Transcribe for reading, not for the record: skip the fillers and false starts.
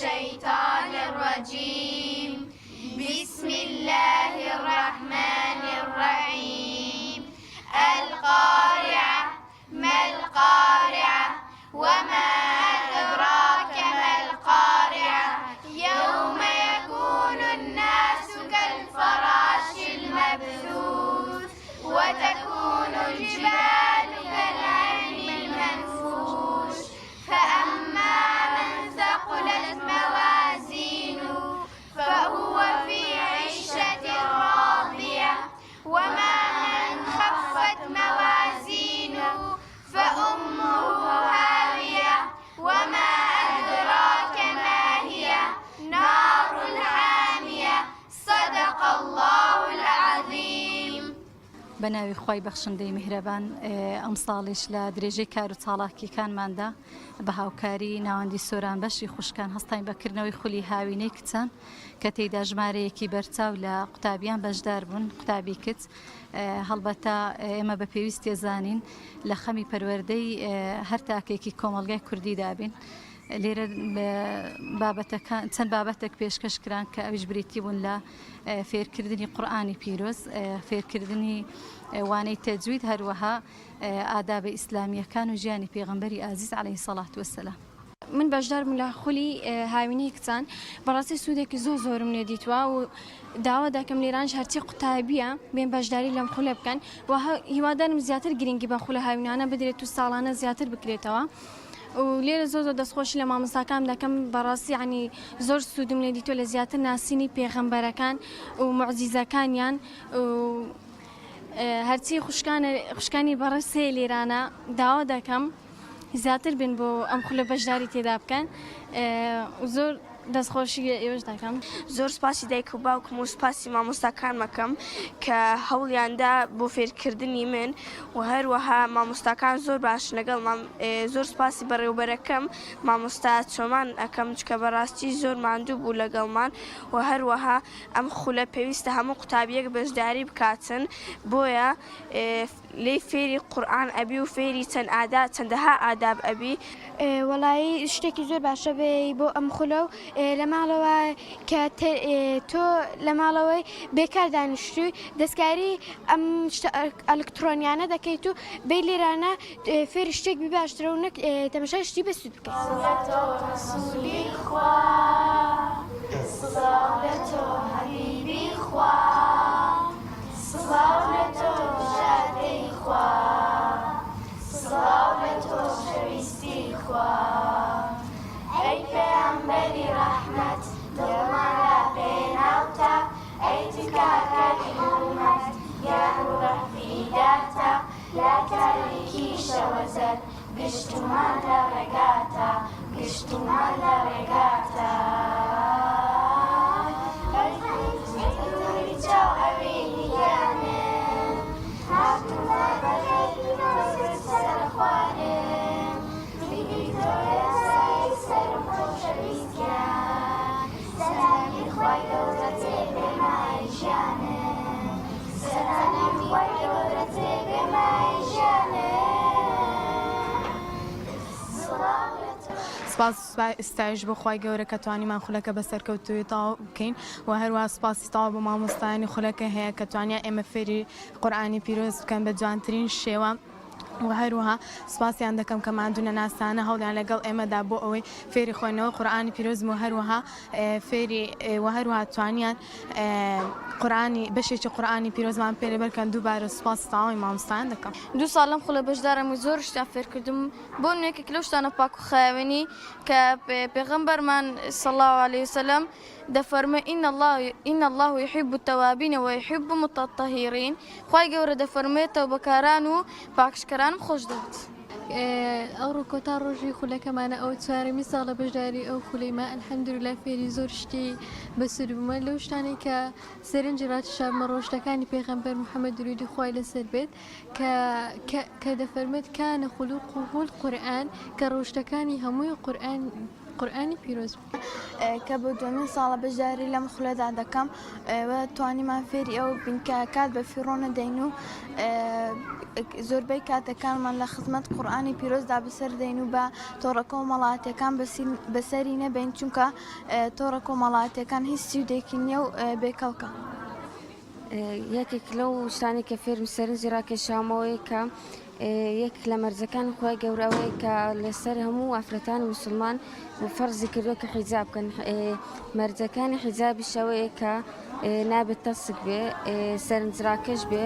الشيطان الرجيم. بسم الله الرحمن الرحيم. القارعة. ما القارعة؟ وما أدراك ما القارعة؟ يوم يكون الناس كالفراش المبثوث وتكون الجبال كالعهن المنفوش. فأما من ثقلت موازينه فهو في عيشة راضية، وما من خفت موازينه فأمه هاوية، وما أدراك ما هي؟ نار حامية. صدق الله العظيم. بەناوی خی بەخشندەی میهرەبان ئەم ساڵیش لە درێژەی کار و چاڵاکیەکانماندا بە هاوکاری ناوەندی سۆران بەشی خوشکان هەستین بەکردنەوەی خولی هاوینەی کچان کە تێیدا ژمارەیەکی بەرچاو لە قوتابیان بەشدار بوون، قوتابی کچ. هەڵبەتە ئێمە بە پێویست تێزانین لە خەمی پەروەردەی هەر تاکێکی کۆمەلگای کوردی دابین. لێرە چەند بابەتێک پێشکەشکران کە ئەویش بریتی بوون لە فێرکردنی قورئانی پیرۆز، فێرکردنی وانەی تەجوید، هەروەها ئادابە ئیسلامیەکان و ژیانی پێغەمبەری ئازیز عەلەیهی سەڵات وەسەلام. من بەشدار بووم لە خولی هاوینەی کچان. بەڕاستی سوودێکی زۆرم لێ دیتووە و داوا دەکەم لێرانش هەرچی قوتابیە بێن بەشداری لەم خولە بکەن و هیوادارم زیاتر گرنگی بە خولە هاوینانە بدرێت و ساڵانە زیاتر بکرێتەوە. و لێرە زۆر دەستخۆشی لە مامۆستاکان دەکەم. بەڕاستی عنی زۆر سوودم لێ دیتووە لە زیاتر ناسینی پێغەمبەرەکان و موعجیزەکانیان و هەرچی خوشکانی بەڕێسێ لێرانە داوا دەکەم زیاتر بن بۆ ئەم خولە بەشداری تێدا بکەن و زۆر دەستخۆشی ئێوەش دەکەم. زۆر سپاسی دایک و باوکم و سپاسی مامۆستاکان مەکەم کە هەوڵیاندا بۆ فێرکردنی من و هەروەها مامۆستاکان زۆر باش لەگەڵ زۆر سپاسی بەڕێوبەرەکەم مامۆستا چۆمان ئەەکەم چکە بەڕاستی زۆر ماندوو بوو لەگەڵمان و هەروەها ئەم خولە پێویستە هەموو قوتابیەک بەشداری بکاتن بۆیە لێی فێری قورئان ئەبی و فێری چەندەها ئاداب ئەبی. وەڵایی شتێکی زۆر باشە بێ بۆ ئەم خولە و لە ماڵەوە کە تۆ لە ماڵەوەی بێکار دانیشتووی دەستکاری ئەم ئەلکترۆنیانە دەکەیت و بێ لێرانە فێری شتێکی باشترە و نەک تەماشای شتی بەسوود بکەیت. ای پیامبری رحمت دلمان را بیناوتا، ای تکاکاری امت یارو رفیداتا، لا تاریکی شوزد گشتمان لرگاتا، گشتمان لرگاتا. سپاس ئستایش بۆ خوای گەورە کە توانیمان خولەکە بەسەرکەوتووی تاوا بکەین و هەروەها سپاسی تاوا بۆ مامۆستایانی خولەکە هەیە کە توانیان ئێمە فێری قورئانی پیرۆز بکەن بە جوانترین شێوە و هەروەها سپاسیان دەکەم کە ماندوونە ناسانە هەوڵیان لەگەڵ ئێمەدا بۆ ئەوەی فێری خوێندنەوە قورئانی پیرۆزم و هەروەها فێری و هەروەها توانیان قورئانی بەشێکی قورئانی پیرۆزمان پێ لێبەرکەن. دووبارە سپاس تاوای مامۆستایان دەکەم. 2 ساڵ لەم خولە بەشدارم و زۆر شتان فێرکردم بۆ نوێکێک لەو شتانە پاک و خاوێنی کە پێغەمبەرمان صلی الله علیه وسلم دەفەرمێ ئین الله يحب التوابین ويحب المتطهرین. خوای گەورە دەفەرمێ تەوبەکاران و پاکشکەرانم خۆش دەوێت. ئەو ڕووکۆتا ڕۆژی خولەکەمانە ئەو چوارەمی ساڵە بەشداری ئەو خولەیمە ئەلحەمدوللا فێری زۆر شتی بەسوود بوومە لەو شتانەی کە سەرنجی ڕاتشارمە ڕۆژتەکانی پێغەمبەر محەممەد درودی خوای لەسەر بێت کە دەفەرمێت کانە خولوقه القورئان کە ڕۆژتەکانی هەمووی قورئانی پیرۆز کە بۆ دومین ساڵە بەشداری لەم خولەدا دەکەم و توانیمان فێری ئەو بین کە کات بە فیڕۆ نەدەین و زۆربەی کاتەکانمان لە خزمەت قورئانی پیرۆزدا بەسەردەین و بە تۆڕە کۆمەڵاتیەکان بەسەری نەبین چونکە تۆڕە کۆمەڵاتیەکان هیچ سوودێکی نییە و بێکەڵکە. یەکێک لەو شتانی کە فێرم سەرنجی ڕاکێشامەوەی کە یەک لە مەرجەکان خۆی گەورەوەی کە لەسەر هەموو ئافرەتانی مسلمان و فەرزی کردووە کە حیجاب بکەن. مەرجەکانی حیجابی شەوەیە کە نابێت تەسک بێ، سەرنجڕاکێش بێ.